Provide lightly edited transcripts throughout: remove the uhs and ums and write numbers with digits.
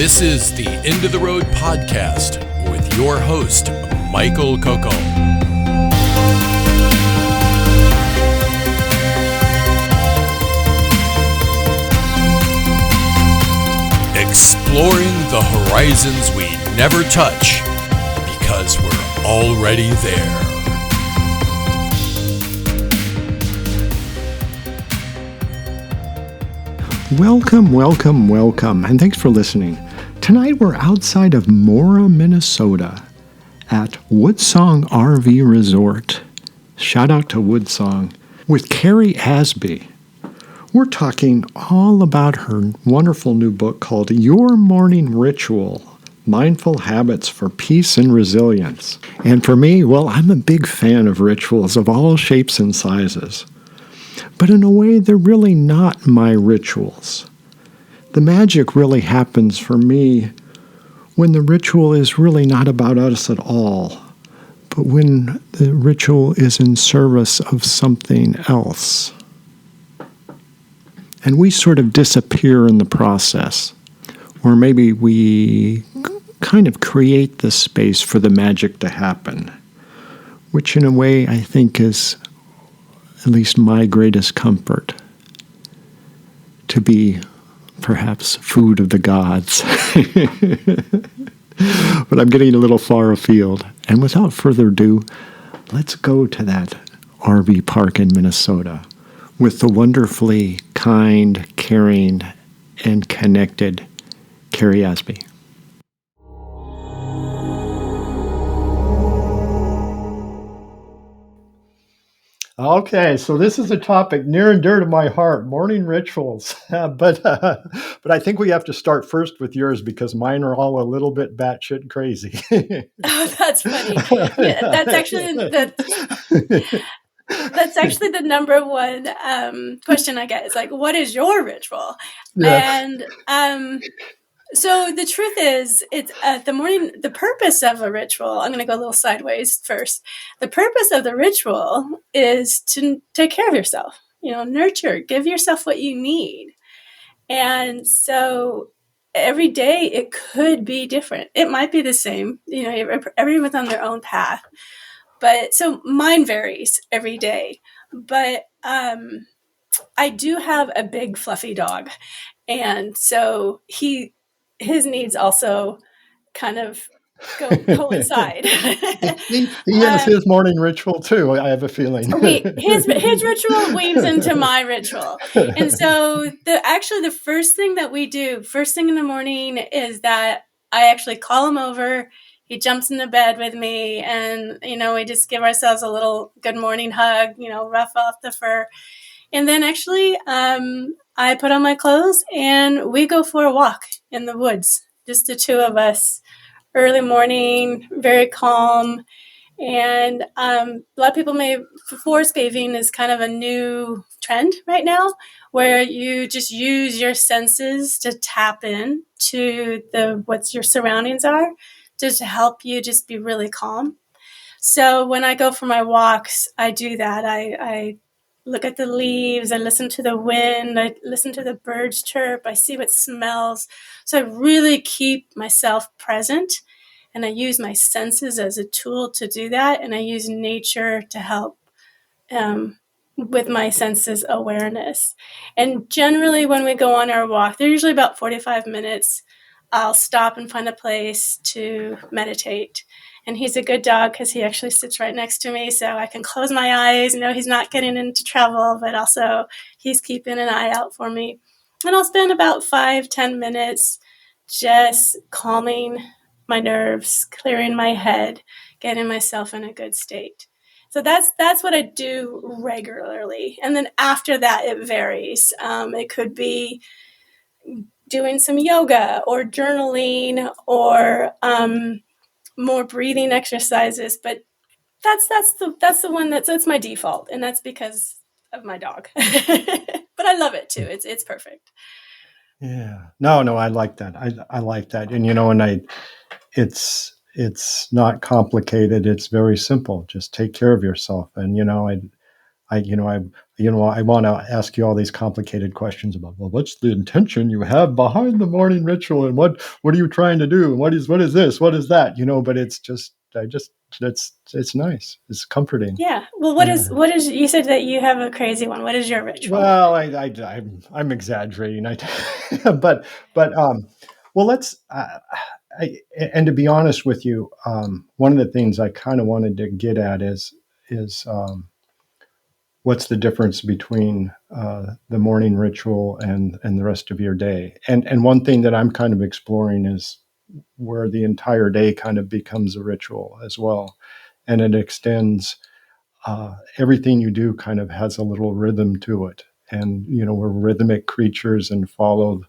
This is the End of the Road podcast with your host, Michael Coco. Exploring the horizons we never touch because we're already there. Welcome, and thanks for listening. Tonight we're outside of Mora, Minnesota at Woodsong RV Resort. Shout out to Woodsong with Carrie Asby. We're talking all about her wonderful new book called Your Morning Ritual, Mindful Habits for Peace and Resilience. And for me, well, I'm a big fan of rituals of all shapes and sizes. But in a way, they're really not my rituals. The magic really happens for me when the ritual is really not about us at all, but when the ritual is in service of something else. And we sort of disappear in the process, or maybe we kind of create the space for the magic to happen, which in a way I think is at least my greatest comfort, to be perhaps food of the gods. But I'm getting a little far afield. And without further ado, let's go to that RV park in Minnesota with the wonderfully kind, caring, and connected Carrie Asby. Okay, so this is a topic near and dear to my heart, morning rituals. But I think we have to start first with yours because mine are all a little bit batshit crazy. Oh, that's funny. Yeah, that's actually the number one question I get. It's like, what is your ritual? Yeah. And so the truth is, it's the purpose of a ritual, I'm going to go a little sideways first. The purpose of the ritual is to take care of yourself, nurture, give yourself what you need. And so every day it could be different. It might be the same, everyone's on their own path. But so mine varies every day. But I do have a big fluffy dog. And so his needs also kind of coincide. He has his morning ritual too, I have a feeling. His ritual weaves into my ritual. And so the first thing that we do, first thing in the morning, is that I actually call him over. He jumps into bed with me and, we just give ourselves a little good morning hug, rough off the fur. And then actually, I put on my clothes and we go for a walk in the woods, just the two of us, early morning, very calm. And a lot of people forest bathing is kind of a new trend right now, where you just use your senses to tap in to what your surroundings are, just to help you just be really calm. So when I go for my walks, I do that. I look at the leaves, I listen to the wind, I listen to the birds chirp, I see what smells. So I really keep myself present, and I use my senses as a tool to do that, and I use nature to help with my senses awareness. And generally when we go on our walk, they're usually about 45 minutes, I'll stop and find a place to meditate. And he's a good dog because he actually sits right next to me, so I can close my eyes, know he's not getting into trouble, but also he's keeping an eye out for me. And I'll spend about 5-10 minutes just calming my nerves, clearing my head, getting myself in a good state. So that's what I do regularly. And then after that, it varies. It could be doing some yoga or journaling or more breathing exercises, but that's the one that's my default, and that's because of my dog. But I love it too. It's perfect. Yeah. No, I like that. I like that. And it's not complicated. It's very simple. Just take care of yourself. And I want to ask you all these complicated questions about, well, what's the intention you have behind the morning ritual, and what are you trying to do, and what is this, what is that, but it's just, it's nice, it's comforting. Yeah. Well, what is, you said that you have a crazy one. What is your ritual? Well, I'm exaggerating. But well, let's. And to be honest with you, one of the things I kind of wanted to get at is what's the difference between the morning ritual and the rest of your day. And one thing that I'm kind of exploring is where the entire day kind of becomes a ritual as well, and it extends. Everything you do kind of has a little rhythm to it, and we're rhythmic creatures and follow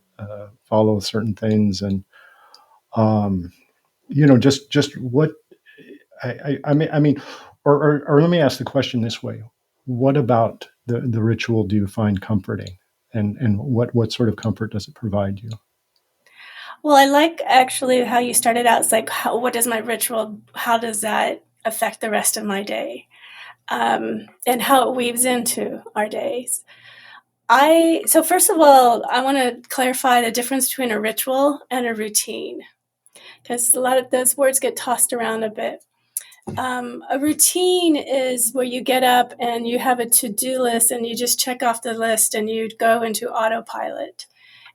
certain things, and just what I mean, or let me ask the question this way: what about the ritual do you find comforting, and what sort of comfort does it provide you? Well, I like actually how you started out. It's like, what is my ritual? How does that affect the rest of my day? And how it weaves into our days. So first of all, I want to clarify the difference between a ritual and a routine, because a lot of those words get tossed around a bit. A routine is where you get up and you have a to-do list and you just check off the list and you go into autopilot,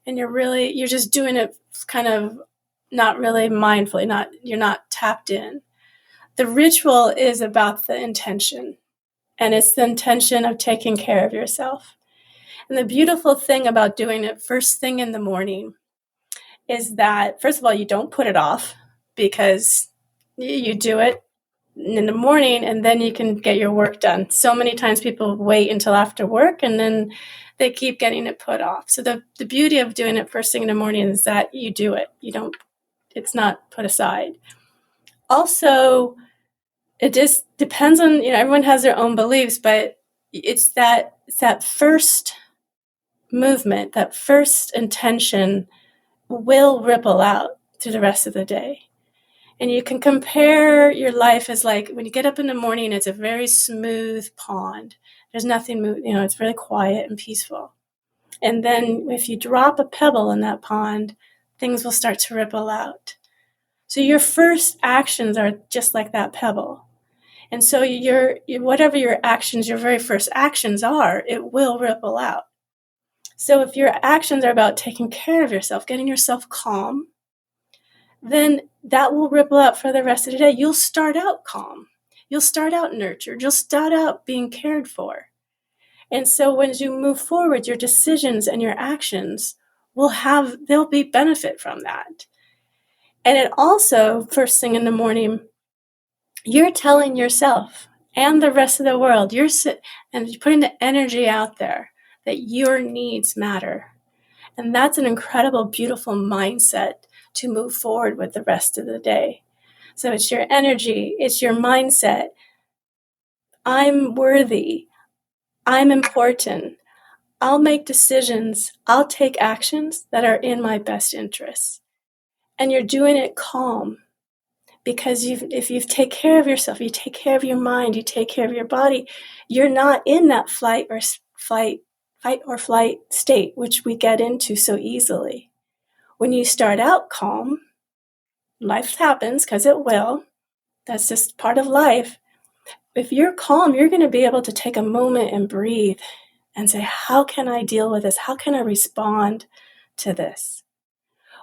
and you're just doing it kind of not really mindfully, you're not tapped in. The ritual is about the intention, and it's the intention of taking care of yourself. And the beautiful thing about doing it first thing in the morning is that, first of all, you don't put it off, because you do it in the morning and then you can get your work done. So many times people wait until after work and then they keep getting it put off. So the beauty of doing it first thing in the morning is that you do it. It's not put aside. Also, it just depends on, everyone has their own beliefs, but it's that first movement, that first intention will ripple out through the rest of the day. And you can compare your life as like when you get up in the morning, it's a very smooth pond. There's nothing, it's really quiet and peaceful. And then if you drop a pebble in that pond, things will start to ripple out. So your first actions are just like that pebble. And so whatever your very first actions are, it will ripple out. So if your actions are about taking care of yourself, getting yourself calm, then that will ripple out for the rest of the day. You'll start out calm. You'll start out nurtured. You'll start out being cared for. And so as you move forward, your decisions and your actions there'll be benefit from that. And it also, first thing in the morning, you're telling yourself and the rest of the world, you're putting the energy out there that your needs matter. And that's an incredible, beautiful mindset to move forward with the rest of the day. So it's your energy, it's your mindset. I'm worthy. I'm important. I'll make decisions. I'll take actions that are in my best interests. And you're doing it calm, because if you take care of yourself, you take care of your mind, you take care of your body, you're not in that fight or flight state, which we get into so easily. When you start out calm, life happens, because it will. That's just part of life. If you're calm, you're going to be able to take a moment and breathe and say, how can I deal with this? How can I respond to this?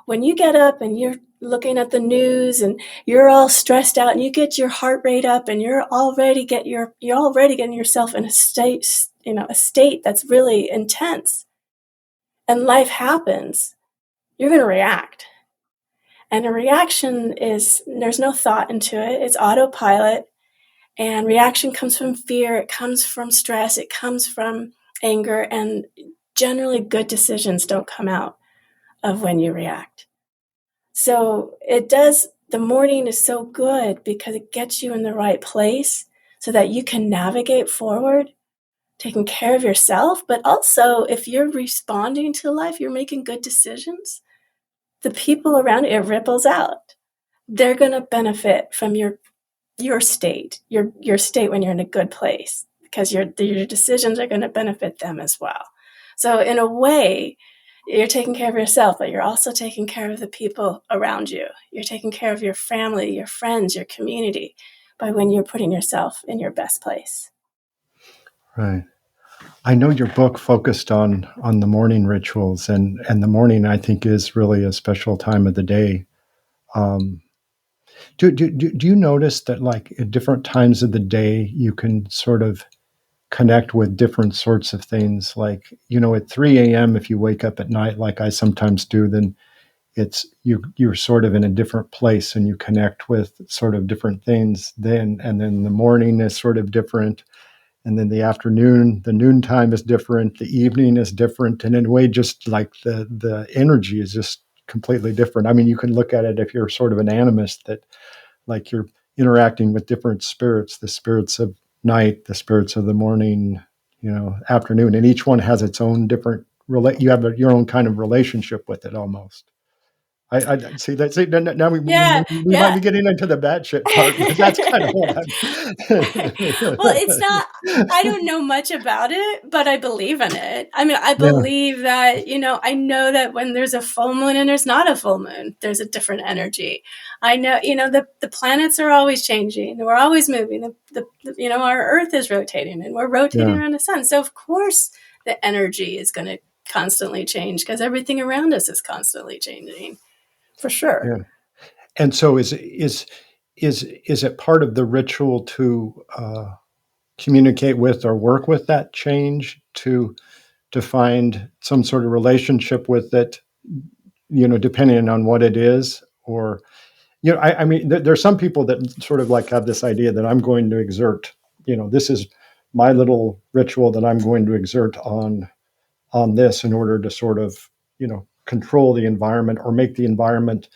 When you get up and you're looking at the news and you're all stressed out and you get your heart rate up and you're already getting yourself in a state that's really intense, and life happens, you're going to react. And a reaction there's no thought into it. It's autopilot. And reaction comes from fear. It comes from stress. It comes from anger. And generally good decisions don't come out of when you react. So the morning is so good because it gets you in the right place so that you can navigate forward, taking care of yourself. But also, if you're responding to life, you're making good decisions, the people around it ripples out. They're going to benefit from your state, your state when you're in a good place, because your decisions are going to benefit them as well. So in a way, you're taking care of yourself, but you're also taking care of the people around you. You're taking care of your family, your friends, your community by when you're putting yourself in your best place. Right. I know your book focused on the morning rituals, and the morning, I think, is really a special time of the day. Do you notice that, like, at different times of the day, you can sort of connect with different sorts of things? Like, at 3 a.m., if you wake up at night, like I sometimes do, then it's you're sort of in a different place and you connect with sort of different things then, and then the morning is sort of different, and then the afternoon, the noontime is different, the evening is different, and in a way, just like the energy is just completely different. I mean, you can look at it if you're sort of an animist, that like you're interacting with different spirits, the spirits of night, the spirits of the morning, afternoon, and each one has its own different you have your own kind of relationship with it almost. I see that. See, now we might be getting into the batshit part, but that's kind of what I'm. Well, it's not, I don't know much about it, but I believe in it. I mean, I believe that, I know that when there's a full moon and there's not a full moon, there's a different energy. I know, the planets are always changing. We're always moving. Our Earth is rotating and we're rotating around the sun. So of course the energy is going to constantly change because everything around us is constantly changing. For sure. Yeah. And so is it part of the ritual to communicate with or work with that change, to find some sort of relationship with it, depending on what it is? Or, I mean, there's some people that sort of like have this idea that I'm going to exert, this is my little ritual that I'm going to exert on this in order to sort of, control the environment or make the environment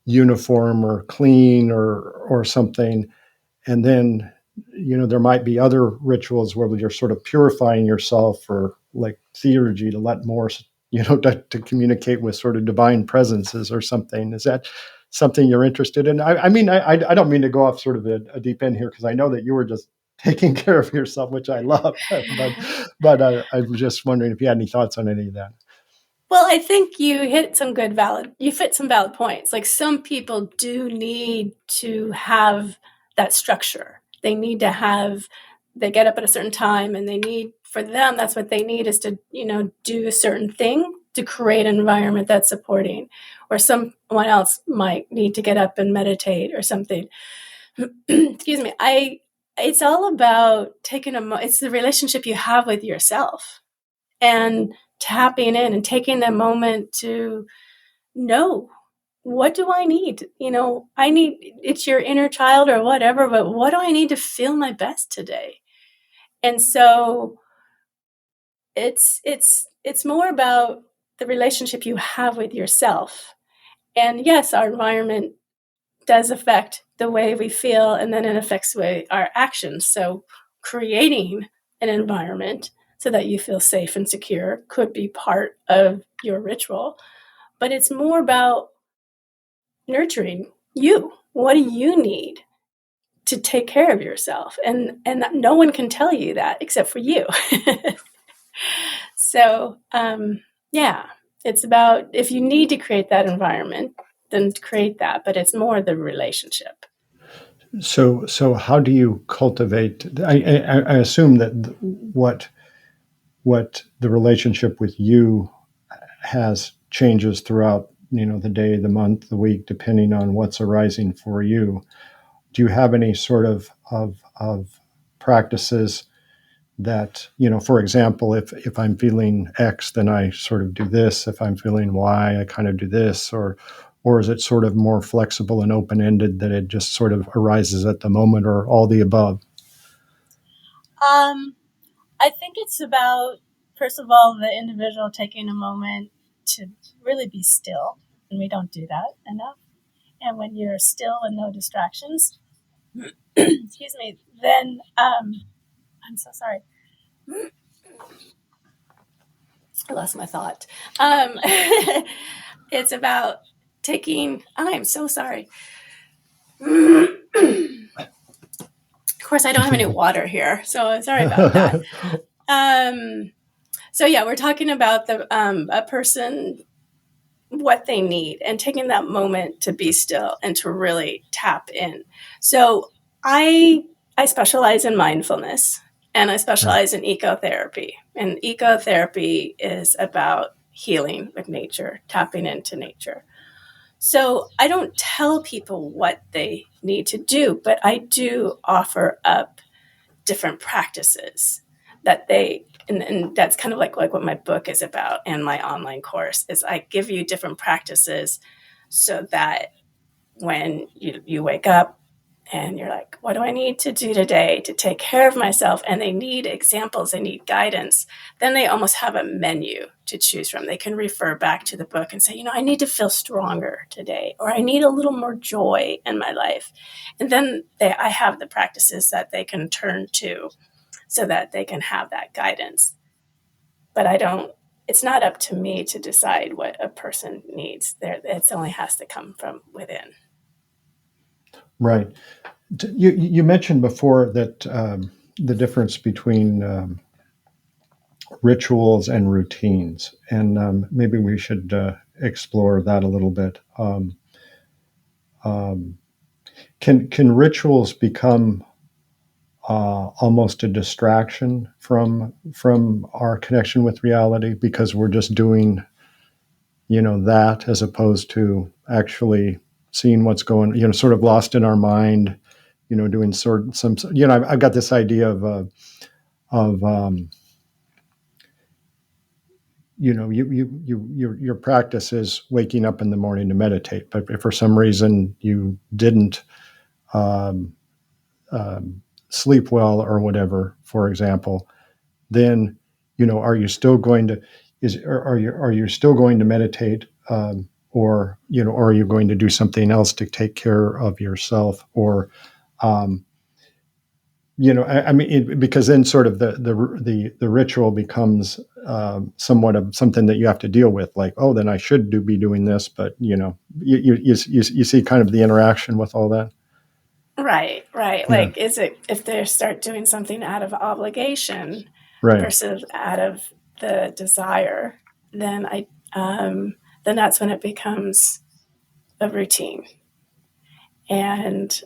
uniform or clean or something. And then, there might be other rituals where you're sort of purifying yourself, or like theurgy, to let more, to communicate with sort of divine presences or something. Is that something you're interested in? I mean, I don't mean to go off sort of a deep end here, because I know that you were just taking care of yourself, which I love. but I was just wondering if you had any thoughts on any of that. Well, I think you fit some valid points. Like, some people do need to have that structure. They get up at a certain time, and for them, that's what they need, is to, do a certain thing to create an environment that's supporting. Or someone else might need to get up and meditate or something. Excuse me. It's all about it's the relationship you have with yourself, and tapping in and taking that moment to know, what do I need? It's your inner child or whatever, but what do I need to feel my best today? And so it's more about the relationship you have with yourself. And yes, our environment does affect the way we feel, and then it affects our actions. So creating an environment so that you feel safe and secure could be part of your ritual. But it's more about nurturing you. What do you need to take care of yourself? And no one can tell you that except for you. So, it's about, if you need to create that environment, then create that. But it's more the relationship. So how do you cultivate? I assume that what the relationship with you has changes throughout, the day, the month, the week, depending on what's arising for you. Do you have any sort of practices that, for example, if I'm feeling X, then I sort of do this. If I'm feeling Y, I kind of do this, or is it sort of more flexible and open-ended, that it just sort of arises at the moment, or all the above? I think it's about, first of all, the individual taking a moment to really be still, and we don't do that enough. And when you're still and no distractions, excuse me, then I'm so sorry. I lost my thought. It's about taking, I'm so sorry. course, I don't have any water here, so sorry about that. So yeah, we're talking about the a person, what they need, and taking that moment to be still and to really tap in. So I specialize in mindfulness, and I specialize in ecotherapy. And ecotherapy is about healing with nature, tapping into nature. So I don't tell people what they need to do, but I do offer up different practices that they, and that's kind of like what my book is about, and my online course is I give you different practices so that when you wake up and you're like, what do I need to do today to take care of myself? And they need examples, they need guidance. Then they almost have a menu to choose from. They can refer back to the book and say, I need to feel stronger today, or I need a little more joy in my life. And then I have the practices that they can turn to so that they can have that guidance. But it's not up to me to decide what a person needs. It only has to come from within. Right. You mentioned before that the difference between rituals and routines, and maybe we should explore that a little bit. Can rituals become almost a distraction from our connection with reality because we're just doing, that as opposed to actually seeing what's going, sort of lost in our mind, doing I've got this idea of your practice is waking up in the morning to meditate, but if for some reason you didn't sleep well or whatever, for example, then are you still going to are you still going to meditate, or are you going to do something else to take care of yourself, or because then sort of the ritual becomes somewhat of something that you have to deal with, like, oh, then I should be doing this, but you see kind of the interaction with all that. Right. Yeah. Like, is it if they start doing something out of obligation, right, versus out of the desire, then then that's when it becomes a routine. And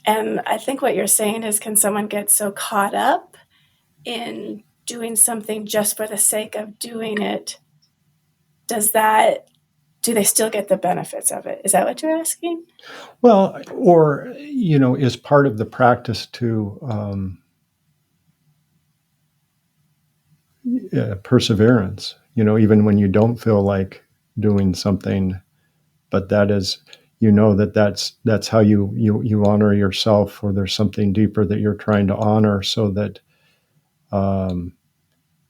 I think what you're saying is, can someone get so caught up in doing something just for the sake of doing it? Do they still get the benefits of it? Is that what you're asking? Well, or is part of the practice to perseverance, even when you don't feel like doing something, but that is, that's how you honor yourself, or there's something deeper that you're trying to honor, so that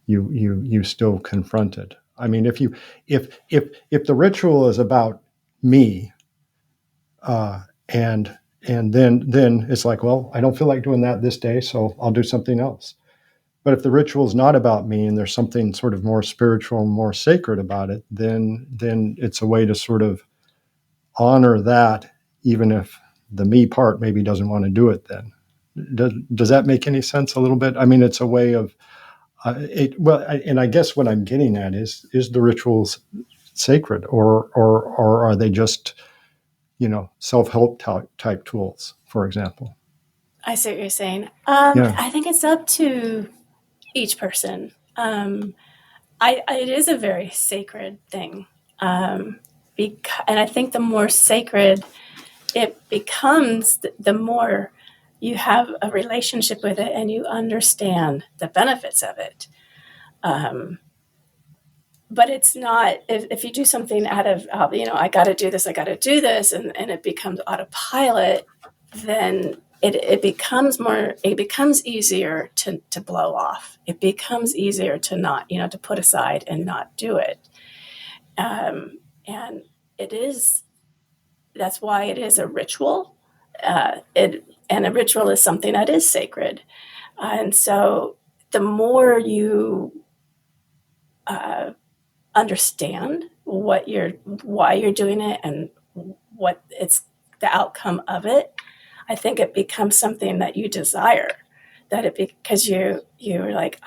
you still confront it. I mean, if the ritual is about me, and then it's like, well, I don't feel like doing that this day, so I'll do something else. But if the ritual is not about me and there's something sort of more spiritual and more sacred about it, then it's a way to sort of honor that, even if the me part maybe doesn't want to do it then. Does that make any sense a little bit? I mean, it's a way of, and I guess what I'm getting at is the rituals sacred, or are they just, self-help type tools, for example? I see what you're saying. Yeah. I think it's up to each person. It is a very sacred thing. And I think the more sacred it becomes, the more you have a relationship with it and you understand the benefits of it. But it's not, if you do something out of, I got to do this, and it becomes autopilot, then it becomes easier to blow off. It becomes easier to not, to put aside and not do it. And that's why it is a ritual. And a ritual is something that is sacred. And so the more you understand why you're doing it and what it's the outcome of it, I think it becomes something that you desire, because you're like,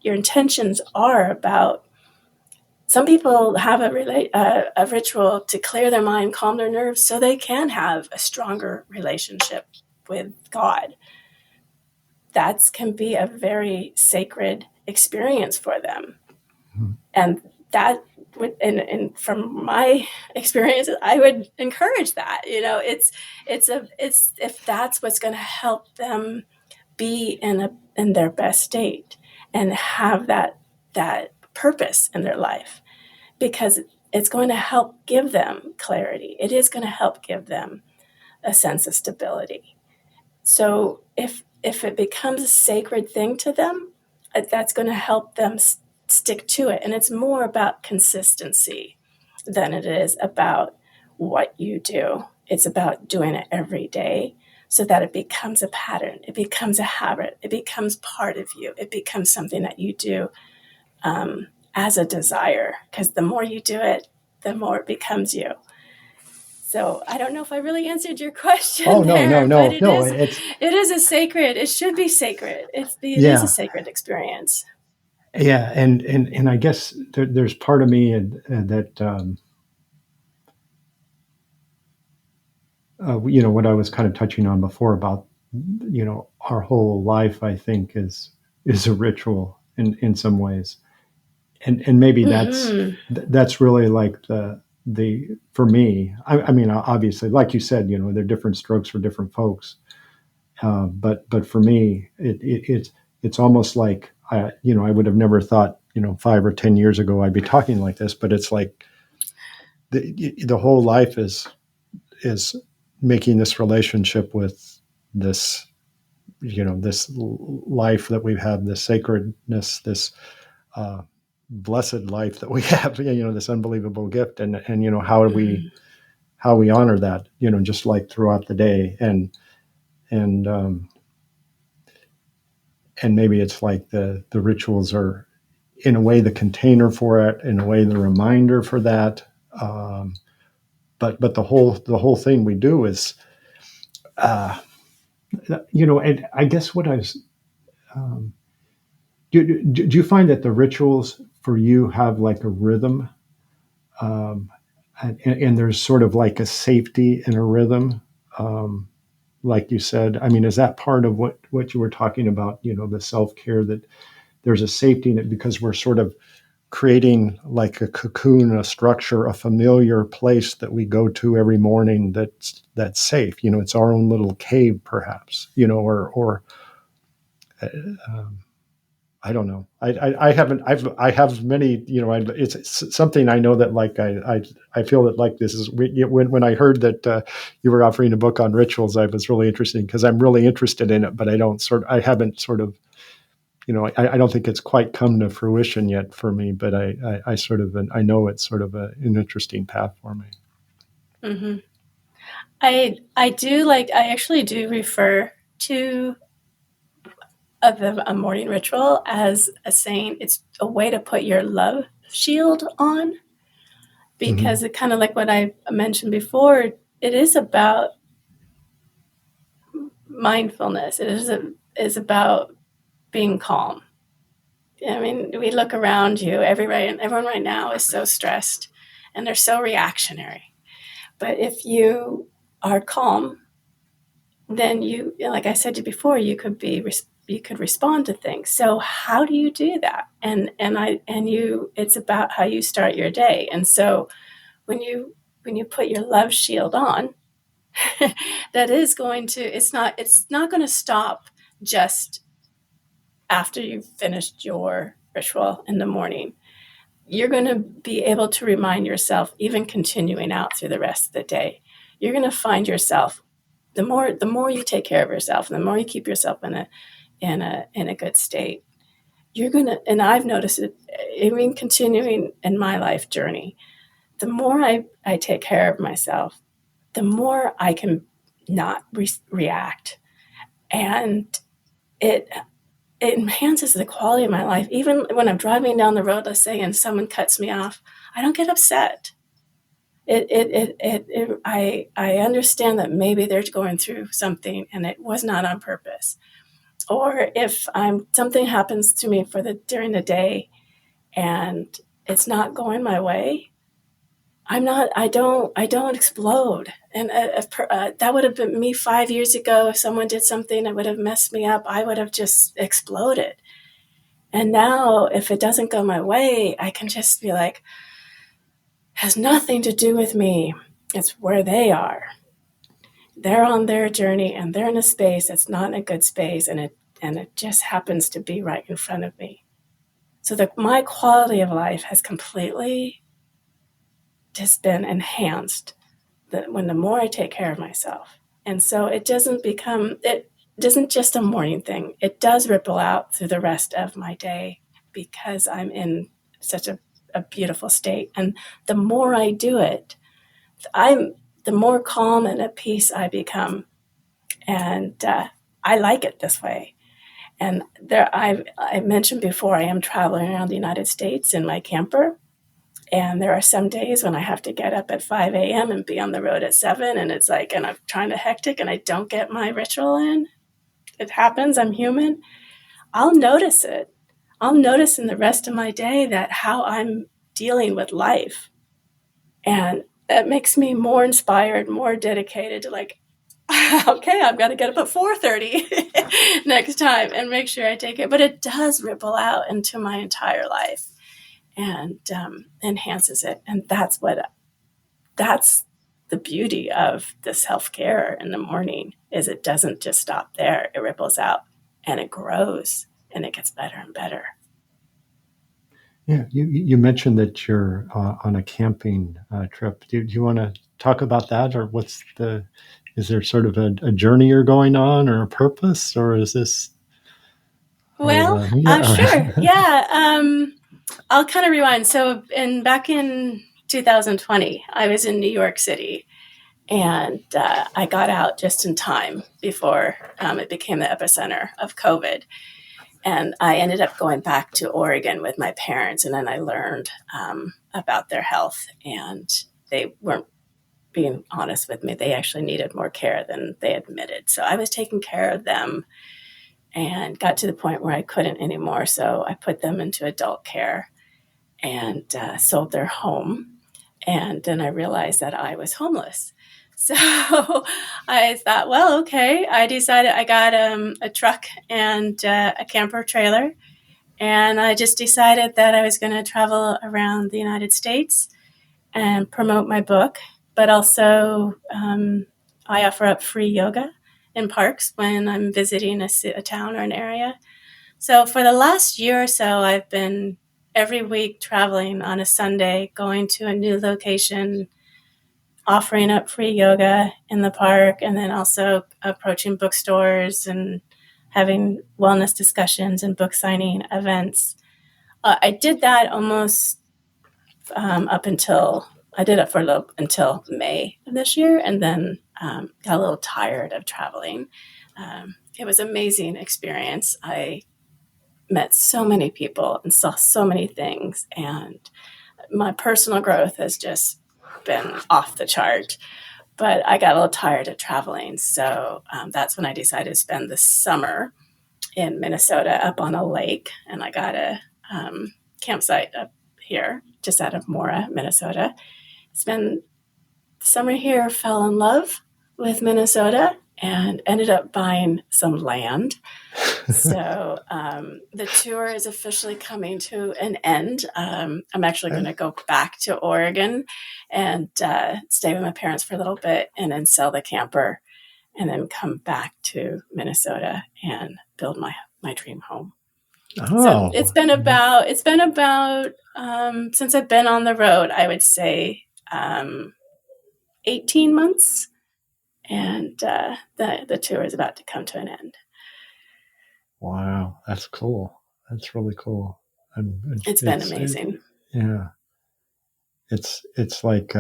your intentions are about. Some people have a ritual to clear their mind, calm their nerves, so they can have a stronger relationship with God. That can be a very sacred experience for them. Mm-hmm. And that would, and from my experience, I would encourage that. It's if that's what's going to help them be in their best state and have that purpose in their life, because it's going to help give them clarity. It is going to help give them a sense of stability. So if it becomes a sacred thing to them, that's going to help them stick to it. And it's more about consistency than it is about what you do. It's about doing it every day so that it becomes a pattern. It becomes a habit. It becomes part of you. It becomes something that you do as a desire, because the more you do it, the more it becomes you. So I don't know if I really answered your question. Oh, no, there, no. It is a sacred. It should be sacred. It is a sacred experience. Yeah, and I guess there's part of me that what I was kind of touching on before about our whole life, I think is a ritual in some ways, and maybe that's really like the for me. I mean, obviously, like you said, they're different strokes for different folks. But for me, it's almost like I would have never thought 5 or 10 years ago I'd be talking like this. But it's like the whole life is making this relationship with this this life that we have, this sacredness, this blessed life that we have, this unbelievable gift, and how do we honor that, just like throughout the day, and maybe it's like the rituals are in a way the container for it, in a way the reminder for that, but the whole thing we do is and I guess what I was do you find that the rituals for you have like a rhythm, and there's sort of like a safety in a rhythm, like you said? I mean, is that part of what you were talking about, the self-care, that there's a safety in it because we're sort of creating like a cocoon, a structure, a familiar place that we go to every morning that's safe. It's our own little cave, perhaps, or I don't know. I haven't. I have many. It's something I know that like I feel that like this is when I heard that you were offering a book on rituals, I was really interested because I'm really interested in it, but I haven't sort of. I don't think it's quite come to fruition yet for me, but I sort of, I know it's sort of an interesting path for me. Mm-hmm. I actually do refer to a morning ritual as a saying. It's a way to put your love shield on, because it kind of like what I mentioned before, it is about mindfulness. It is about being calm. I mean, we look around you, everyone right now is so stressed and they're so reactionary. But if you are calm, then like I said to you before, you could respond to things. So how do you do that? It's about how you start your day. And so when you put your love shield on, that is going to, it's not going to stop just after you've finished your ritual in the morning. You're going to be able to remind yourself, even continuing out through the rest of the day. You're going to find yourself, the more you take care of yourself, and the more you keep yourself in a good state, you're going to, and I've noticed it, even continuing in my life journey, the more I take care of myself, the more I can not react. And it enhances the quality of my life. Even when I'm driving down the road, let's say, and someone cuts me off, I don't get upset. I understand that maybe they're going through something and it was not on purpose. Or if something happens to me during the day and it's not going my way, I don't explode. And that would have been me 5 years ago. If someone did something that would have messed me up, I would have just exploded. And now if it doesn't go my way, I can just be like, has nothing to do with me. It's where they are. They're on their journey and they're in a space that's not in a good space, and it just happens to be right in front of me. So my quality of life has completely just been enhanced when the more I take care of myself. And so it doesn't just a morning thing. It does ripple out through the rest of my day because I'm in such a beautiful state. And the more I do it, the more calm and at peace I become. And I like it this way. And I mentioned before, I am traveling around the United States in my camper. And there are some days when I have to get up at 5 a.m. and be on the road at 7. And it's like, and I'm trying to hectic and I don't get my ritual in. It happens. I'm human. I'll notice it. I'll notice in the rest of my day that how I'm dealing with life. And that makes me more inspired, more dedicated to like, okay, I've got to get up at 4:30 next time and make sure I take it. But it does ripple out into my entire life and enhances it. And that's the beauty of the self-care in the morning, is it doesn't just stop there. It ripples out and it grows and it gets better and better. Yeah, you mentioned that you're on a camping trip. Do you want to talk about that, or is there sort of a journey you're going on, or a purpose, or is this? Well, sure. Yeah. I'll kind of rewind. So back in 2020, I was in New York City, and I got out just in time before it became the epicenter of COVID. And I ended up going back to Oregon with my parents, and then I learned about their health, and they weren't being honest with me. They actually needed more care than they admitted. So I was taking care of them and got to the point where I couldn't anymore. So I put them into adult care and sold their home. And then I realized that I was homeless. So I thought, well, okay. I decided I got a truck and a camper trailer. And I just decided that I was going to travel around the United States and promote my book. But also I offer up free yoga in parks when I'm visiting a town or an area. So for the last year or so, I've been every week traveling on a Sunday, going to a new location, offering up free yoga in the park, and then also approaching bookstores and having wellness discussions and book signing events. I did that almost I did it for until May of this year, and then got a little tired of traveling. It was an amazing experience. I met so many people and saw so many things, and my personal growth has just been off the chart. But I got a little tired of traveling, so that's when I decided to spend the summer in Minnesota up on a lake, and I got a campsite up here just out of Mora, Minnesota. Spent the summer here, fell in love with Minnesota, and ended up buying some land. So the tour is officially coming to an end. I'm actually going to go back to Oregon and stay with my parents for a little bit, and then sell the camper, and then come back to Minnesota and build my dream home. Oh. So it's been about since I've been on the road, I would say 18 months, and the tour is about to come to an end. Wow, that's cool. That's really cool. It's been amazing. Yeah, it's like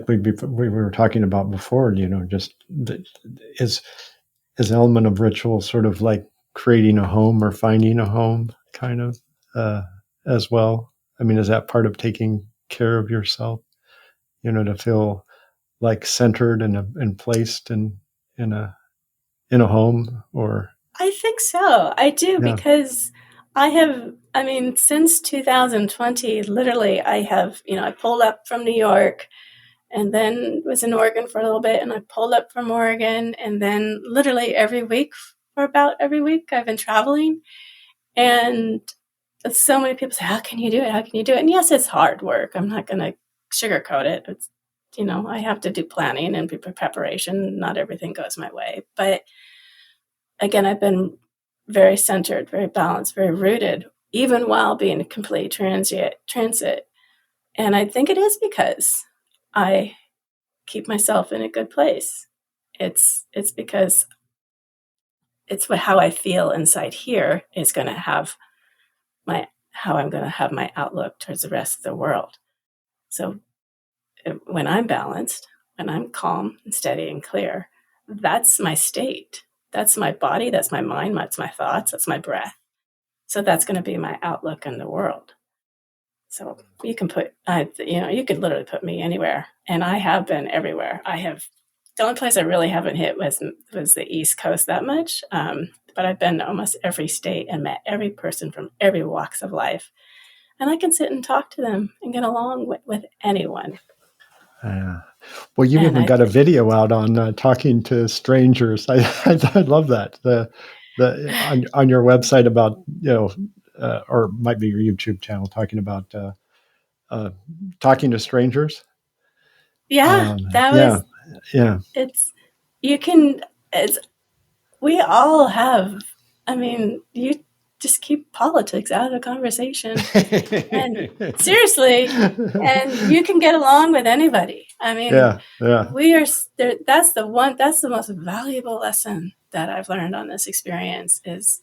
we were talking about before. Just is element of ritual sort of like creating a home or finding a home, kind of as well. I mean, is that part of taking care of yourself, to feel like centered and placed in a in a home? Or I think so. I do, yeah. because since 2020, literally, I pulled up from New York and then was in Oregon for a little bit, and I pulled up from Oregon, and then literally about every week, I've been traveling. And so many people say, how can you do it? How can you do it? And yes, it's hard work. I'm not going to sugarcoat it. It's, I have to do planning and preparation. Not everything goes my way. But again, I've been very centered, very balanced, very rooted, even while being a complete transit. And I think it is because I keep myself in a good place. It's because it's how I feel inside here is going to have how I'm going to have my outlook towards the rest of the world. So when I'm balanced, when I'm calm and steady and clear, that's my state. That's my body. That's my mind. That's my thoughts. That's my breath. So that's going to be my outlook in the world. So you can you could literally put me anywhere, and I have been everywhere. The only place I really haven't hit was the East Coast that much, but I've been to almost every state and met every person from every walks of life, and I can sit and talk to them and get along with anyone. Well, you've And even got a video out on talking to strangers. I love that. On your website about, or might be your YouTube channel, talking about talking to strangers. yeah, that Yeah, was yeah. we all have. You just keep politics out of the conversation, and seriously, and you can get along with anybody. Yeah. We are there. That's the most valuable lesson that I've learned on this experience, is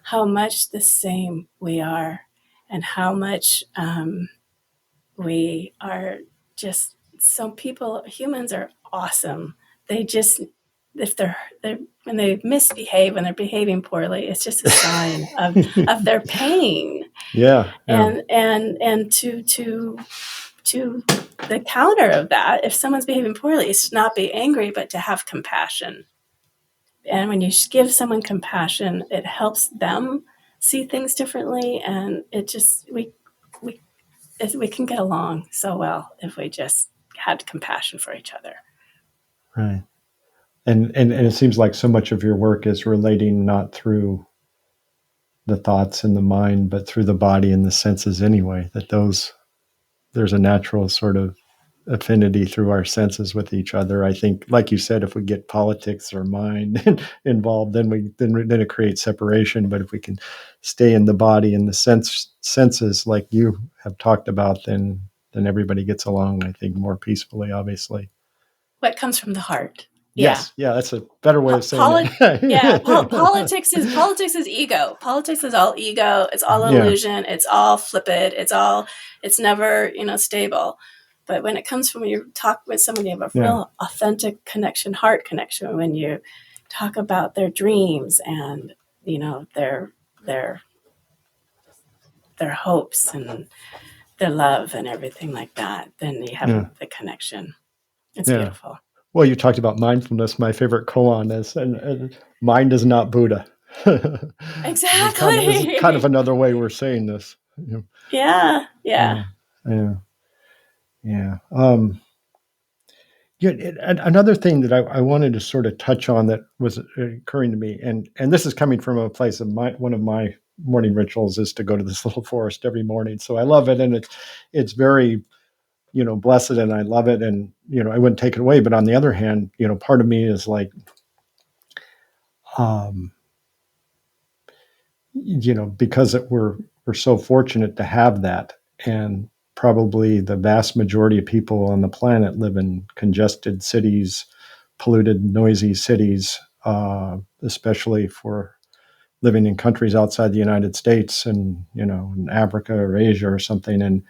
how much the same we are, and how much we are just. Some people, humans are awesome. They just, if they're when they misbehave, when they're behaving poorly, it's just a sign of their pain. Yeah. And to the counter of that, if someone's behaving poorly, it's to not be angry, but to have compassion. And when you give someone compassion, it helps them see things differently, and it just we can get along so well if we just had compassion for each other. Right. And it seems like so much of your work is relating not through the thoughts and the mind, but through the body and the senses anyway, that there's a natural sort of affinity through our senses with each other. I think, like you said, if we get politics or mind involved, then it creates separation. But if we can stay in the body and the senses, like you have talked about, then everybody gets along, I think, more peacefully, obviously. What comes from the heart. Yes. Yeah, that's a better way of saying it. Politics is ego. Politics is all ego. It's all illusion. It's all flippant. It's never, stable. But when it comes from when you talk with someone, you have a real authentic connection, heart connection, when you talk about their dreams and, their hopes and their love and everything like that, then you have the connection. It's beautiful. Well, you talked about mindfulness. My favorite koan is, and mind is not Buddha. Exactly. This is kind of another way we're saying this. Yeah. Another thing that I wanted to sort of touch on that was occurring to me, and this is coming from a place of one of my morning rituals is to go to this little forest every morning. So I love it, and it's very, blessed, and I love it, and I wouldn't take it away. But on the other hand, part of me is like, because we're so fortunate to have that, and probably the vast majority of people on the planet live in congested cities, polluted, noisy cities, especially for living in countries outside the United States and, in Africa or Asia or something. And,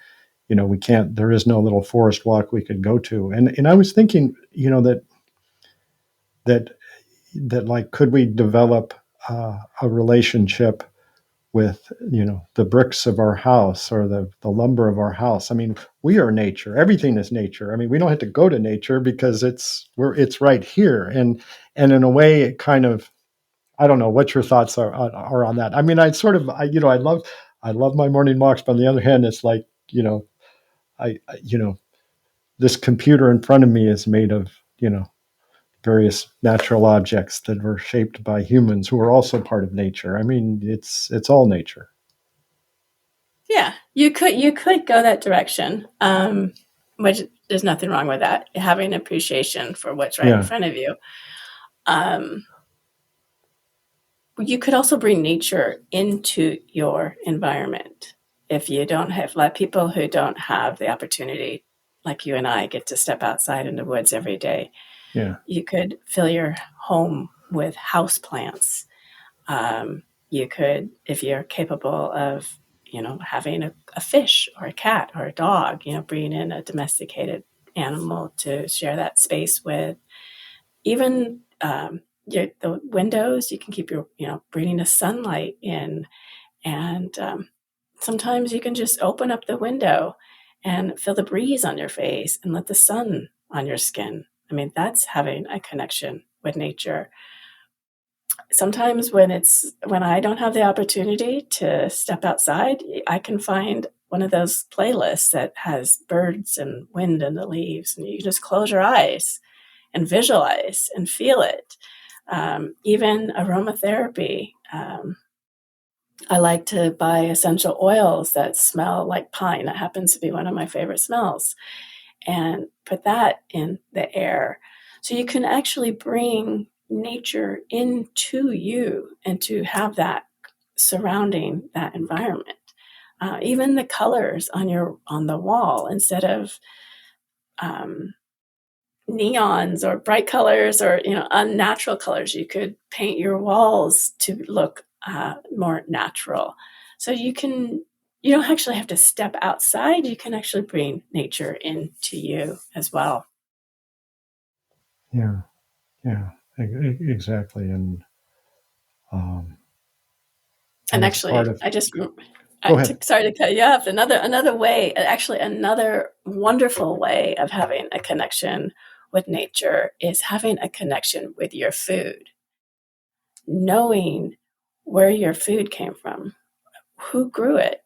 there is no little forest walk we could go to. And I was thinking, that like, could we develop a relationship with the bricks of our house or the lumber of our house. I mean, we are nature. Everything is nature. I mean, we don't have to go to nature because it's right here. And in a way, it kind of, I don't know what your thoughts are on that. I mean, I love my morning walks, but on the other hand, it's like, I this computer in front of me is made of various natural objects that were shaped by humans who are also part of nature. I mean, it's all nature. Yeah, you could go that direction, which there's nothing wrong with that. Having appreciation for what's right in front of you. You could also bring nature into your environment. If you don't have, like people who don't have the opportunity, like you and I, get to step outside in the woods every day. Yeah. You could fill your home with house plants. You could, if you're capable of, having a fish or a cat or a dog, bringing in a domesticated animal to share that space with. Even the windows, you can keep your, bringing the sunlight in. And sometimes you can just open up the window and feel the breeze on your face and let the sun on your skin. I mean, that's having a connection with nature. Sometimes when I don't have the opportunity to step outside, I can find one of those playlists that has birds and wind in the leaves, and you just close your eyes and visualize and feel it. Even aromatherapy. I like to buy essential oils that smell like pine. That happens to be one of my favorite smells, and put that in the air. So you can actually bring nature into you and to have that surrounding that environment. Even the colors on the wall, instead of neons or bright colors or unnatural colors, you could paint your walls to look more natural. So you don't actually have to step outside. You can actually bring nature into you as well. Yeah, exactly. And actually, Go ahead. sorry to cut you off. Another way, actually, another wonderful way of having a connection with nature is having a connection with your food. Knowing where your food came from, who grew it,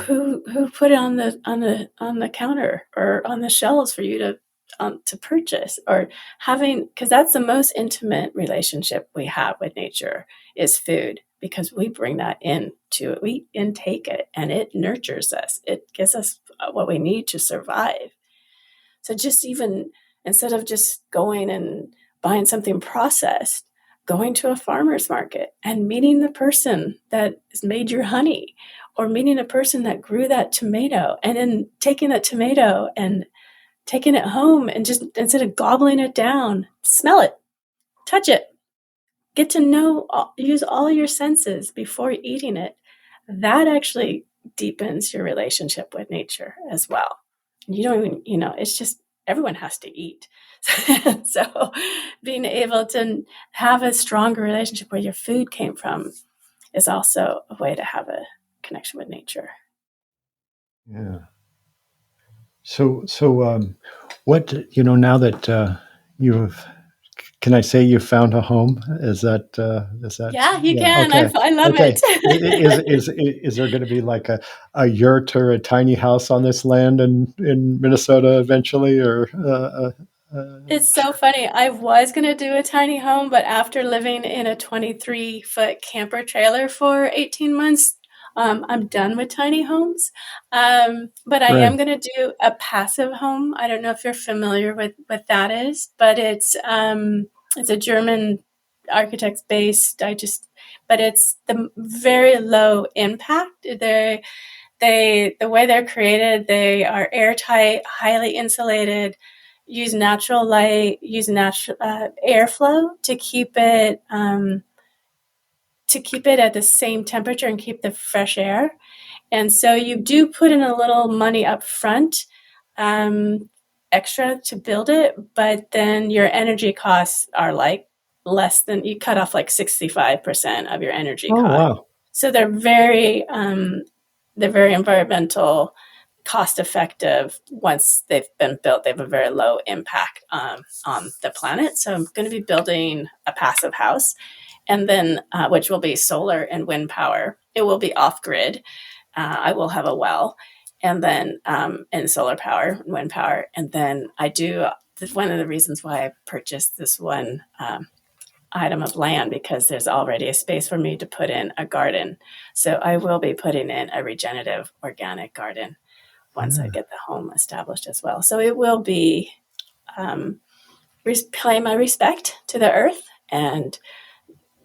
who put it on the counter or on the shelves for you to purchase, or because that's the most intimate relationship we have with nature is food, because we bring that into it, we intake it, and it nurtures us. It gives us what we need to survive. So just even instead of just going and buying something processed, going to a farmer's market and meeting the person that has made your honey, or meeting a person that grew that tomato, and then taking that tomato and taking it home and just, instead of gobbling it down, smell it, touch it, get to know, use all your senses before eating it. That actually deepens your relationship with nature as well. You don't even, it's just, everyone has to eat. So being able to have a stronger relationship where your food came from is also a way to have a connection with nature. Yeah. So what, now that you've, can I say you found a home? Is that? Yeah, you can. Okay. I love it. Is there going to be like a yurt or a tiny house on this land in Minnesota eventually, or? It's so funny. I was going to do a tiny home, but after living in a 23-foot camper trailer for 18 months, I'm done with tiny homes. But I am going to do a passive home. I don't know if you're familiar with what that is, but it's a German architect's based. But it's the very low impact. The way they're created, they are airtight, highly insulated, use natural light, use natural airflow to keep it at the same temperature and keep the fresh air. And so you do put in a little money up front, extra to build it, but then your energy costs are like less than, you cut off like 65% of your energy cost. Wow. So they're very environmental, cost effective. Once they've been built, they have a very low impact on the planet. So I'm going to be building a passive house, and then which will be solar and wind power. It will be off grid. I will have a well, and then and solar power, wind power, and then I do. One of the reasons why I purchased this one item of land, because there's already a space for me to put in a garden. So I will be putting in a regenerative organic garden once I get the home established as well. So it will be pay my respect to the earth and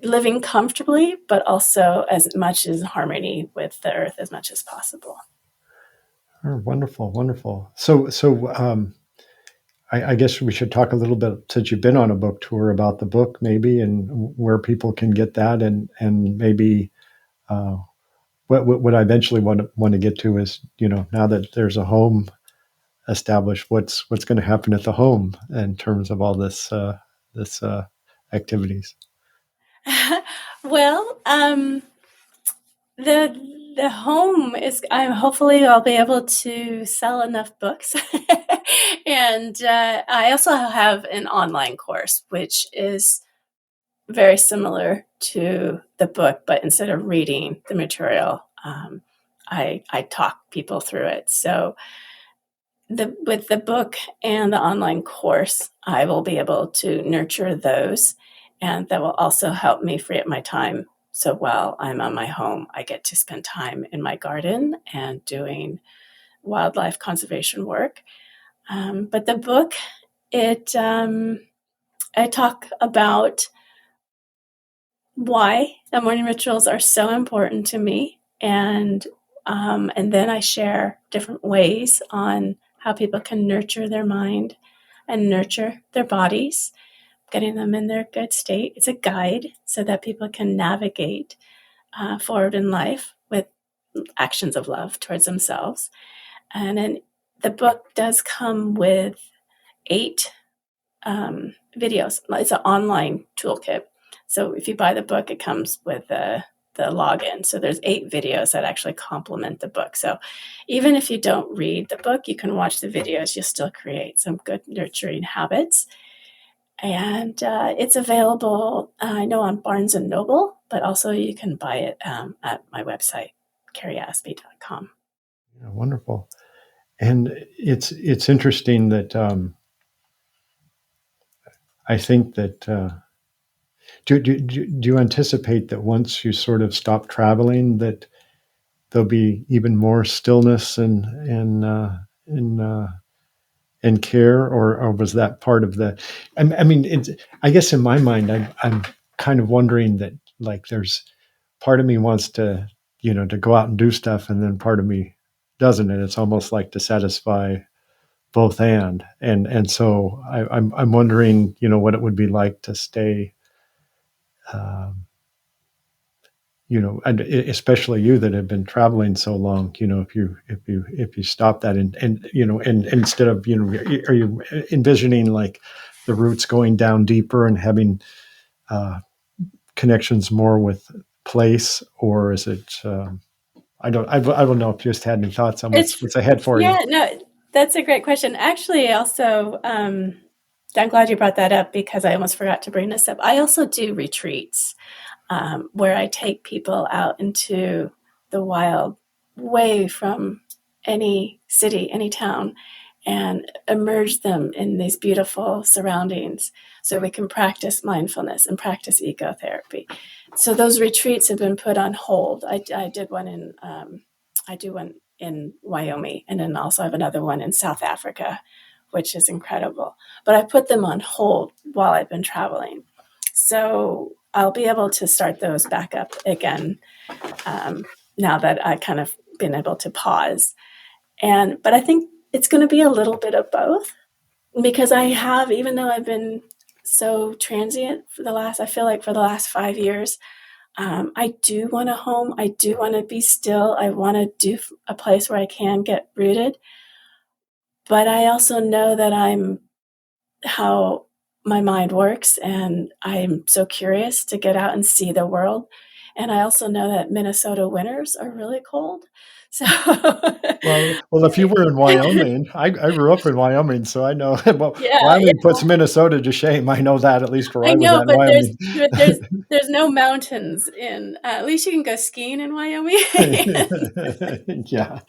living comfortably, but also as much as harmony with the earth as much as possible. Oh, wonderful, wonderful. So I guess we should talk a little bit, since you've been on a book tour, about the book maybe, and where people can get that, and maybe what I eventually want to get to is, now that there's a home established, what's going to happen at the home in terms of all this activities. Well, the home is. Hopefully I'll be able to sell enough books, and I also have an online course which is very similar to the book, but instead of reading the material, I talk people through it. So with the book and the online course, I will be able to nurture those, and that will also help me free up my time. So while I'm on my home, I get to spend time in my garden and doing wildlife conservation work. But the book, I talk about why the morning rituals are so important to me, and then I share different ways on how people can nurture their mind and nurture their bodies, getting them in their good state. It's a guide so that people can navigate forward in life with actions of love towards themselves. And then the book does come with 8 videos. It's an online toolkit. So if you buy the book, it comes with the login. So there's 8 videos that actually complement the book. So even if you don't read the book, you can watch the videos. You'll still create some good nurturing habits. And it's available, I know, on Barnes & Noble, but also you can buy it at my website, carrieasby.com. Yeah, wonderful. And it's interesting that I think that do you anticipate that once you sort of stop traveling, that there'll be even more stillness and care, or was that part of the? I mean, I guess in my mind, I'm kind of wondering that, like, there's part of me wants to to go out and do stuff, and then part of me doesn't, and it's almost like to satisfy both and so I'm wondering what it would be like to stay. And especially you that have been traveling so long, if you stop that and instead of, are you envisioning like the roots going down deeper and having connections more with place, or is it, I don't know if you just had any thoughts on what's ahead for you. Yeah, no, that's a great question. Actually, also, I'm glad you brought that up, because I almost forgot to bring this up. I also do retreats where I take people out into the wild, way from any city, any town, and immerse them in these beautiful surroundings so we can practice mindfulness and practice ecotherapy. So those retreats have been put on hold. I did one in, I do one in Wyoming, and then also I have another one in South Africa, which is incredible. But I put them on hold while I've been traveling. So I'll be able to start those back up again now that I kind of been able to pause. But I think it's going to be a little bit of both, because I have, even though I've been so transient I feel like for the last 5 years, I do want a home. I do want to be still. I want to do a place where I can get rooted. But I also know that how my mind works, and I'm so curious to get out and see the world. And I also know that Minnesota winters are really cold. So, Well, if you were in Wyoming, I grew up in Wyoming, so I know. Well, yeah, Wyoming puts Minnesota to shame. I know that, at least where I I was know, at in but Wyoming. there's no mountains in. At least you can go skiing in Wyoming. Yeah.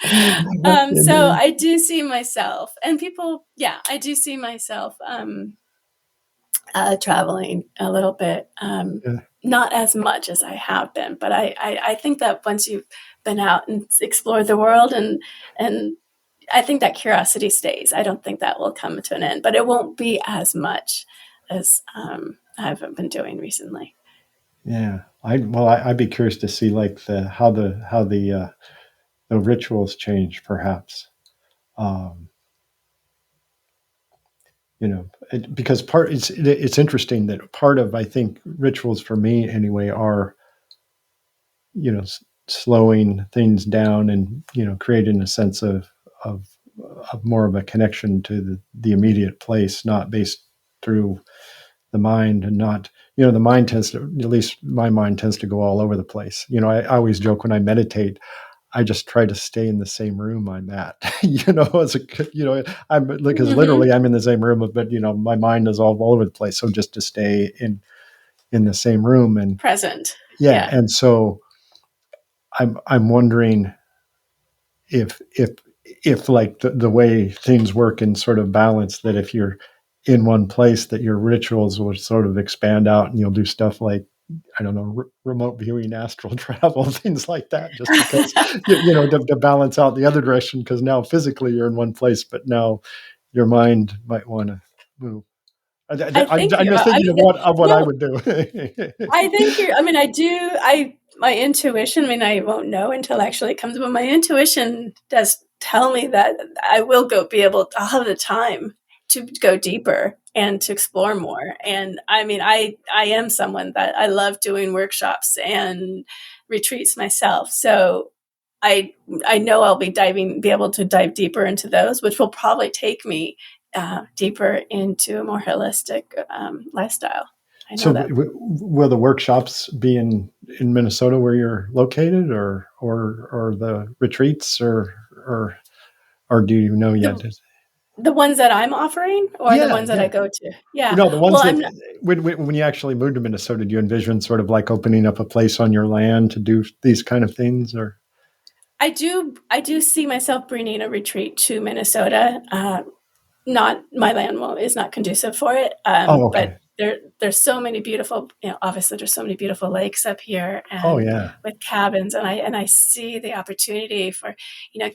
So I do see myself, and people, yeah, I do see myself traveling a little bit. Yeah. Not as much as I have been, but I think that once you've been out and explored the world, and I think that curiosity stays. I don't think that will come to an end, but it won't be as much as I've been doing recently. Yeah. I'd be curious to see like how the rituals change, perhaps. Um, because it's interesting that part of, I think, rituals for me anyway are, slowing things down and, creating a sense of, of more of a connection to the immediate place, not based through the mind, and not, the mind tends to, at least my mind tends to go all over the place. I always joke when I meditate, I just try to stay in the same room I'm at, as a, I'm, because Mm-hmm. literally I'm in the same room, but, my mind is all over the place. So just to stay in the same room. And Present. yeah. Yeah. And so I'm wondering if like the way things work in sort of balance, that if you're in one place, that your rituals will sort of expand out, and you'll do stuff like, I don't know, remote viewing, astral travel, things like that, just because, to balance out the other direction, because now physically you're in one place, but now your mind might want to move. I think I'm you're. just I thinking mean, of what I no, would do. I think you're. I mean, I do. My intuition. I mean, I won't know until actually it comes, but my intuition does tell me that I will be able. I'll have the time to go deeper and to explore more. And I mean, I am someone that I love doing workshops and retreats myself. So I I know I'll be able to dive deeper into those, which will probably take me deeper into a more holistic lifestyle. I know So that. will the workshops be in Minnesota where you're located, or the retreats, or do you know yet? The ones that I'm offering, or the Yeah, ones that yeah. I go to? Yeah. The ones Well, that, when you actually moved to Minnesota, do you envision sort of like opening up a place on your land to do these kind of things, or? I do see myself bringing a retreat to Minnesota. Not my land is not conducive for it. Oh, But okay. there's so many beautiful, obviously there's so many beautiful lakes up here, Oh, and yeah. with cabins, and I see the opportunity for,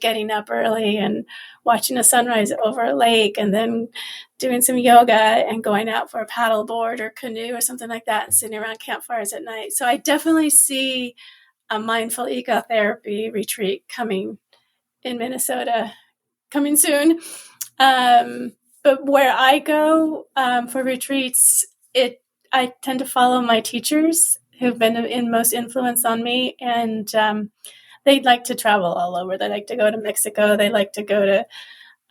getting up early and watching a sunrise over a lake, and then doing some yoga and going out for a paddle board or canoe or something like that, and sitting around campfires at night. So I definitely see a mindful ecotherapy retreat coming in Minnesota, coming soon. Um, but where I go for retreats, I tend to follow my teachers who've been in most influence on me, and they like to travel all over. They like to go to Mexico. They like to go to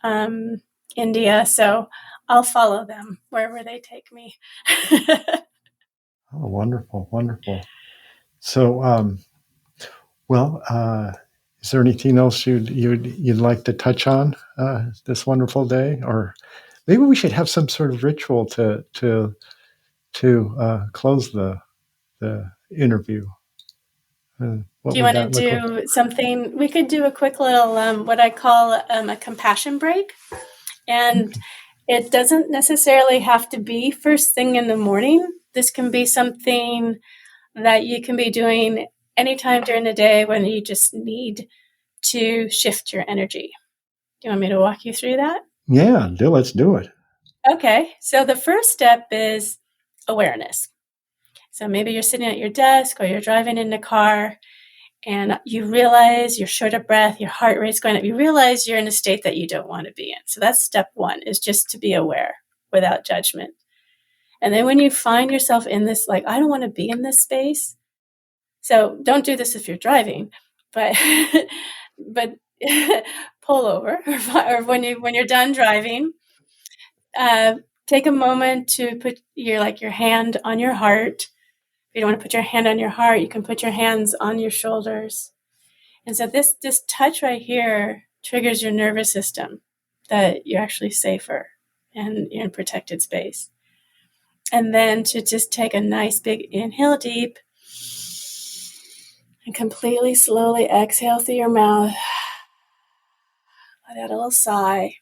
um, India. So I'll follow them wherever they take me. Oh, wonderful, wonderful. So, well, is there anything else you'd like to touch on this wonderful day, or maybe we should have some sort of ritual to close the interview? What Do you would want to that look like? do something? We could do a quick little, what I call a compassion break. And it doesn't necessarily have to be first thing in the morning. This can be something that you can be doing anytime during the day when you just need to shift your energy. Do you want me to walk you through that? Yeah, let's do it. Okay. So the first step is awareness. So maybe you're sitting at your desk or you're driving in the car and you realize you're short of breath, your heart rate's going up. You realize you're in a state that you don't want to be in. So that's step one, is just to be aware without judgment. And then when you find yourself in this, like, I don't want to be in this space. So don't do this if you're driving, but but pull over, or when you're done driving, uh, take a moment to put your hand on your heart, If you don't want to put your hand on your heart, you can put your hands on your shoulders. And so this touch right here triggers your nervous system that you're actually safer and you're in protected space. And then to just take a nice big inhale deep and completely slowly exhale through your mouth. Let out a little sigh.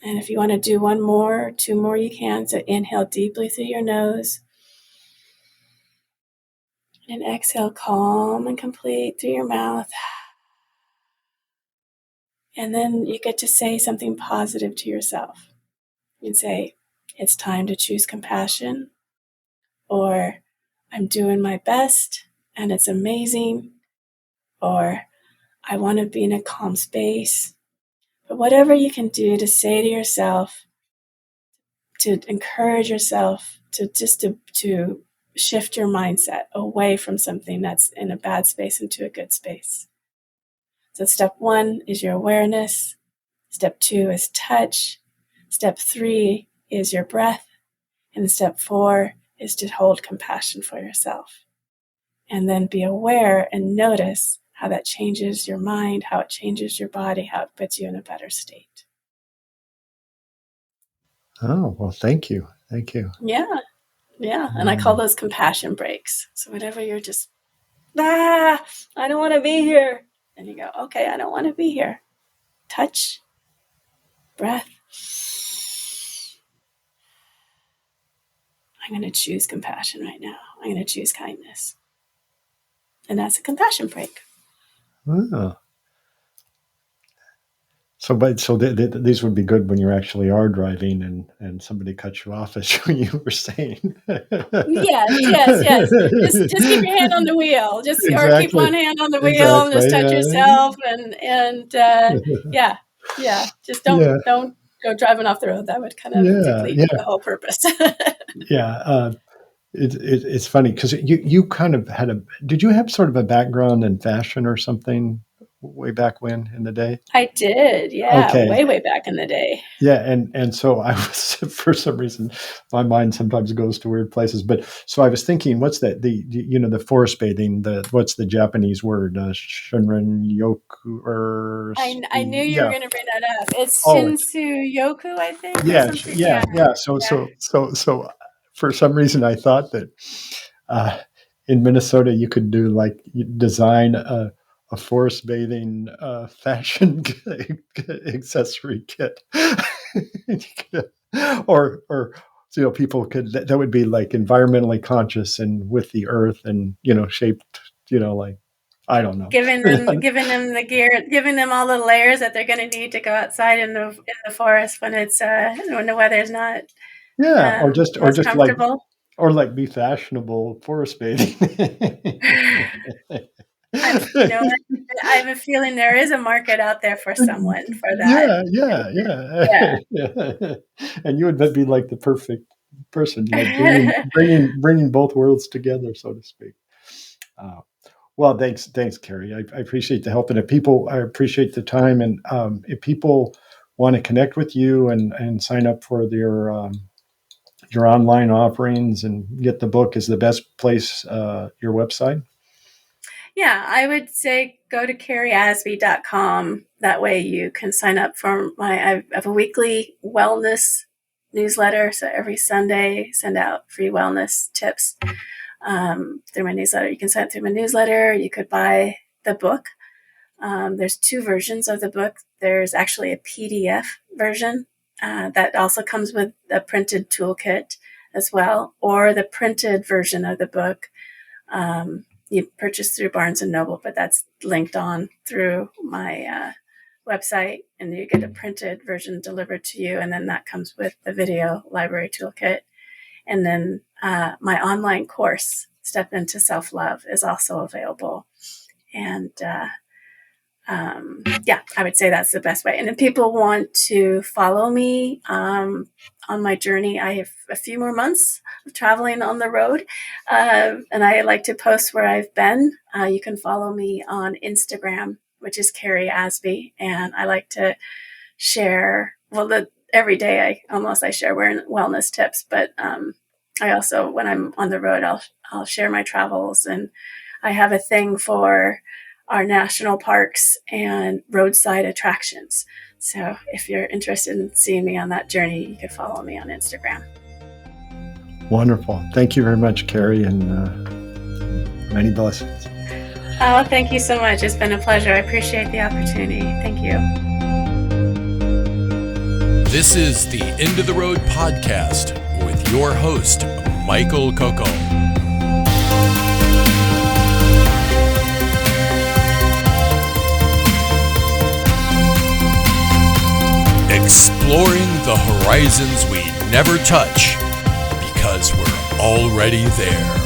And if you want to do one more, two more, you can. So inhale deeply through your nose. And exhale calm and complete through your mouth. And then you get to say something positive to yourself. You can say, it's time to choose compassion, or I'm doing my best and it's amazing, or I want to be in a calm space. But whatever you can do to say to yourself, to encourage yourself to shift your mindset away from something that's in a bad space into a good space. So step 1 is your awareness. Step 2 is touch. Step 3 is your breath. And step 4 is to hold compassion for yourself. And then be aware and notice how that changes your mind, how it changes your body, how it puts you in a better state. Oh, well, thank you. Thank you. Yeah. And I call those compassion breaks. So whenever you're just, I don't want to be here. And you go, okay, I don't want to be here. Touch, breath. I'm going to choose compassion right now. I'm going to choose kindness. And that's a compassion break. Oh. So these would be good when you actually are driving and somebody cuts you off, as you were saying. Yes. Just keep your hand on the wheel. Or keep one hand on the wheel and just touch yourself. And just don't go driving off the road. That would kind of deplete the whole purpose. It's funny because you kind of did you have sort of a background in fashion or something way back when in the day? I did, way back in the day. Yeah, and so I was, for some reason, my mind sometimes goes to weird places. But so I was thinking, what's that? The forest bathing. What's the Japanese word? Shinrin yoku or I knew you were going to bring that up. It's Shinsu yoku, I think. Yeah. So for some reason, I thought that in Minnesota you could do design a forest bathing fashion accessory kit, or people could that would be like environmentally conscious and with the earth and shaped like I don't know, giving them the gear, giving them all the layers that they're going to need to go outside in the forest when it's when the weather's not or just comfortable. Like be fashionable forest bathing. I have a feeling there is a market out there for someone for that. Yeah. And you would be like the perfect person, like bringing both worlds together, so to speak. Well, thanks, Carrie. I appreciate the help, and I appreciate the time. And if people want to connect with you and sign up for your online offerings and get the book, is the best place your website? Yeah, I would say go to carrieasby.com. That way you can sign up for I have a weekly wellness newsletter. So every Sunday, send out free wellness tips through my newsletter. You can sign up through my newsletter. You could buy the book. There's 2 versions of the book. There's actually a PDF version that also comes with a printed toolkit as well, or the printed version of the book. You purchase through Barnes & Noble, but that's linked on through my website, and you get a printed version delivered to you, and then that comes with the video library toolkit. And then my online course, Step Into Self-Love, is also available. And I would say that's the best way. And if people want to follow me on my journey, I have a few more months of traveling on the road, and I like to post where I've been. You can follow me on Instagram, which is Carrie Asby, and I like to share. Every day I share wellness tips, but I also, when I'm on the road, I'll share my travels. And I have a thing for our national parks and roadside attractions. So if you're interested in seeing me on that journey, you can follow me on Instagram. Wonderful. Thank you very much, Carrie, and many blessings. Oh, thank you so much. It's been a pleasure. I appreciate the opportunity. Thank you. This is the End of the Road podcast with your host, Michael Coco. Exploring the horizons we never touch because we're already there.